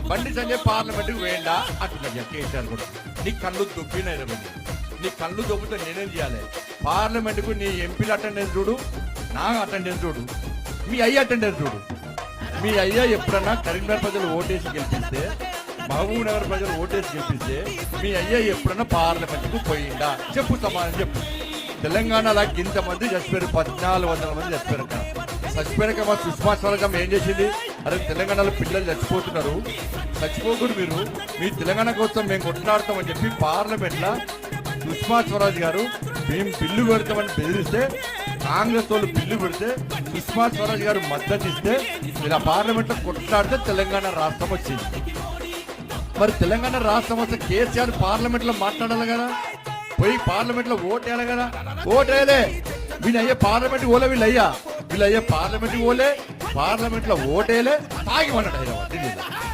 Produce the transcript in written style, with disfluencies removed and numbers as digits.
Bandi Sanjay parliament కు వేయండా అట్లా కేసీఆర్ కూడా నీ కళ్ళు దొబ్బినాయి బండి నీ కళ్ళు దొబ్బితే నేనేం చేయాలి పార్లమెంట్ కు నీ ఎంపీల అటెండెన్స్ చూడు నా అటెండెన్స్ చూడు మీ అయ్య అటెండెన్స్ చూడు మీ అయ్య ఎప్పుడన్నా కరీంనగర్ ప్రజలు ఓటేసి గెలిపిస్తే మహబూబ్ నగర్ ప్రజలు ఓటేసి గెలిపిస్తే మీ అయ్య ఎప్పుడన్నా పార్లమెంట్ కు పోయిందా చెప్పు సమాధానం చెప్పు తెలంగాణలో ఇంతమంది చచ్చిపోయారు 1400 మంది చచ్చిపోయారు చచ్చిపోయాక మా సుష్మా స్వరాజ్ ఏం చేసింది అరే తెలంగాణలో పిల్లలు చచ్చిపోతున్నారు చచ్చిపోకూడదు మీరు మీ తెలంగాణ కోసం మేము కొట్లాడతామని చెప్పి పార్లమెంట్ లో సుష్మా స్వరాజ్ గారు మేము బిల్లు పెడతామని బెదిరిస్తే కాంగ్రెస్ వాళ్ళు బిల్లు పెడితే సుష్మా స్వరాజ్ గారు మద్దతు ఇస్తే ఇలా పార్లమెంట్ లో కొట్లాడితే తెలంగాణ రాష్ట్రం వచ్చింది మరి తెలంగాణ రాష్ట్రం వస్తే కేసీఆర్ పార్లమెంట్ లో మాట్లాడాలి కదా పోయి పార్లమెంట్ లో ఓటు వేయాలి కదా ఓటు వేయలే వీళ్ళయ్యే పార్లమెంట్ ఓలే వీళ్ళయ్యా పార్లమెంట్ ఓలే పార్లమెంట్ లో ఓటేలే తాగి అన్నాడు హైదరాబాద్ ఢిల్లీలో